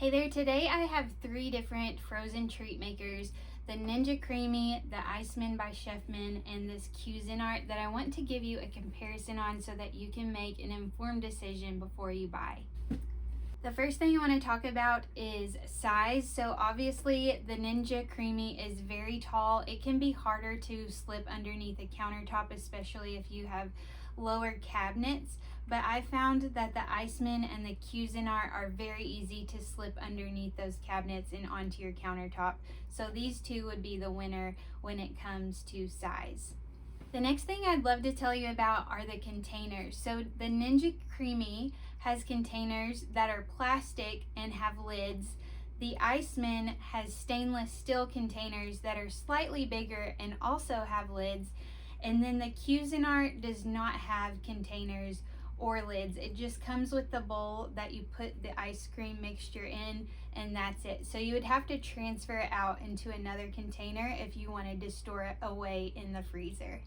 Hey there, today I have 3 different frozen treat makers, the Ninja Creami, the Iceman by Chefman, and this Cuisinart that I want to give you a comparison on so that you can make an informed decision before you buy. The first thing I want to talk about is size. So obviously the Ninja Creami is very tall. It can be harder to slip underneath a countertop, especially if you have lower cabinets. But I found that the Iceman and the Cuisinart are very easy to slip underneath those cabinets and onto your countertop. So these two would be the winner when it comes to size. The next thing I'd love to tell you about are the containers. So the Ninja Creami has containers that are plastic and have lids. The Iceman has stainless steel containers that are slightly bigger and also have lids. And then the Cuisinart does not have containers or lids. It just comes with the bowl that you put the ice cream mixture in, and that's it. So you would have to transfer it out into another container if you wanted to store it away in the freezer.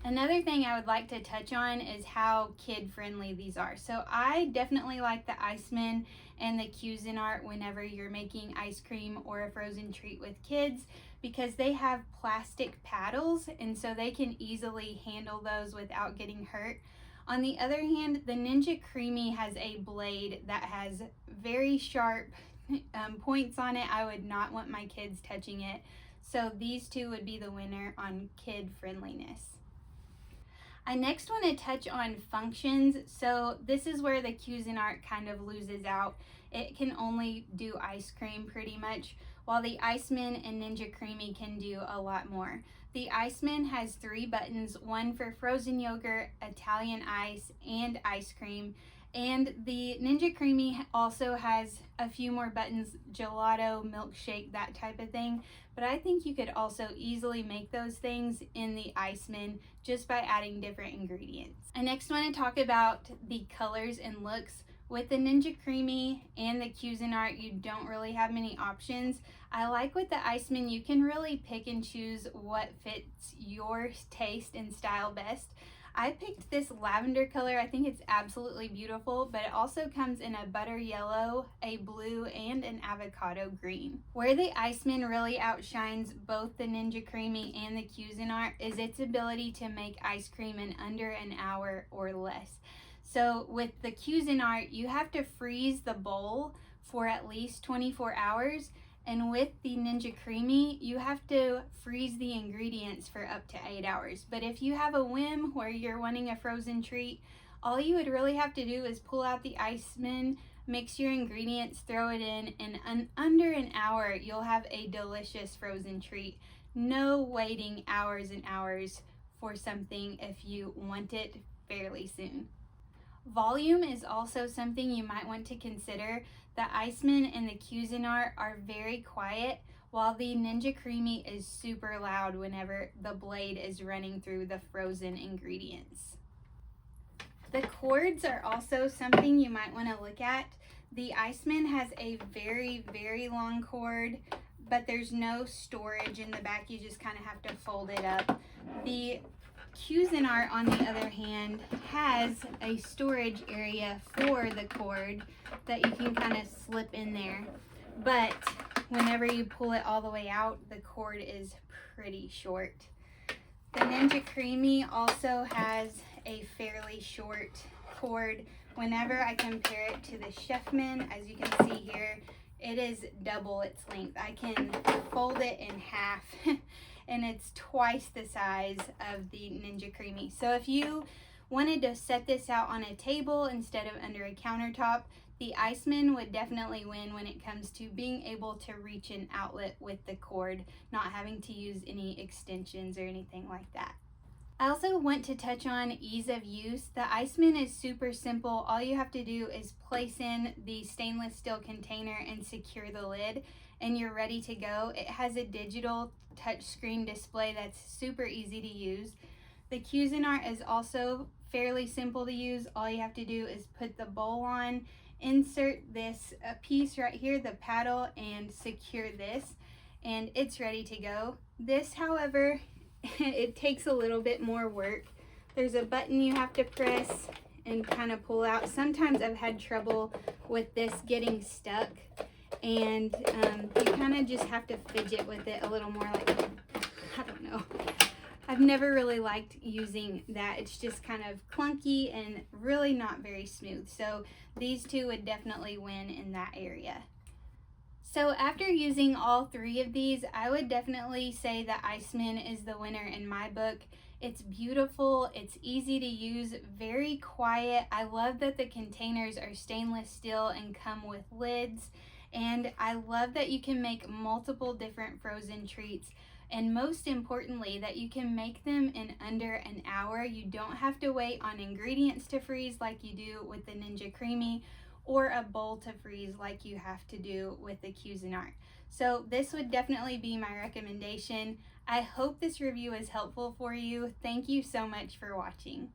Another thing I would like to touch on is how kid-friendly these are. So I definitely like the Iceman and the Cuisinart whenever you're making ice cream or a frozen treat with kids, because they have plastic paddles and so they can easily handle those without getting hurt. On the other hand, the Ninja Creami has a blade that has very sharp points on it. I would not want my kids touching it. So these two would be the winner on kid friendliness. I next want to touch on functions. So this is where the Cuisinart kind of loses out. It can only do ice cream pretty much, while the Iceman and Ninja Creami can do a lot more. The Iceman has 3 buttons, one for frozen yogurt, Italian ice, and ice cream. And the Ninja Creami also has a few more buttons, gelato, milkshake, that type of thing. But I think you could also easily make those things in the Iceman just by adding different ingredients. I next want to talk about the colors and looks. With the Ninja Creami and the Cuisinart, you don't really have many options. I like with the Iceman, you can really pick and choose what fits your taste and style best. I picked this lavender color. I think it's absolutely beautiful, but it also comes in a butter yellow, a blue, and an avocado green. Where the Iceman really outshines both the Ninja Creami and the Cuisinart is its ability to make ice cream in under an hour or less. So with the Cuisinart, you have to freeze the bowl for at least 24 hours. And with the Ninja Creami, you have to freeze the ingredients for up to 8 hours. But if you have a whim where you're wanting a frozen treat, all you would really have to do is pull out the Iceman, mix your ingredients, throw it in, and under an hour, you'll have a delicious frozen treat. No waiting hours and hours for something if you want it fairly soon. Volume is also something you might want to consider. The Iceman and the Cuisinart are very quiet, while the Ninja Creami is super loud whenever the blade is running through the frozen ingredients. The cords are also something you might want to look at. The Iceman has a very, very long cord, but there's no storage in the back. You just kind of have to fold it up. The Cuisinart, on the other hand, has a storage area for the cord that you can kind of slip in there. But whenever you pull it all the way out, the cord is pretty short. The Ninja Creami also has a fairly short cord. Whenever I compare it to the Chefman, as you can see here, it is double its length. I can fold it in half and it's twice the size of the Ninja Creami. So if you wanted to set this out on a table instead of under a countertop, the Iceman would definitely win when it comes to being able to reach an outlet with the cord, not having to use any extensions or anything like that. I also want to touch on ease of use. The Iceman is super simple. All you have to do is place in the stainless steel container and secure the lid, and you're ready to go. It has a digital touchscreen display that's super easy to use. The Cuisinart is also fairly simple to use. All you have to do is put the bowl on, insert this piece right here, the paddle, and secure this, and it's ready to go. This, however, it takes a little bit more work. There's a button you have to press and kind of pull out. Sometimes I've had trouble with this getting stuck, and you kind of just have to fidget with it a little more, like, I don't know. I've never really liked using that. It's just kind of clunky and really not very smooth. So these two would definitely win in that area. So after using all three of these, I would definitely say that Iceman is the winner in my book. It's beautiful, it's easy to use, very quiet. I love that the containers are stainless steel and come with lids. And I love that you can make multiple different frozen treats. And most importantly, that you can make them in under an hour. You don't have to wait on ingredients to freeze like you do with the Ninja Creami, or a bowl to freeze like you have to do with the Cuisinart. So this would definitely be my recommendation. I hope this review is helpful for you. Thank you so much for watching.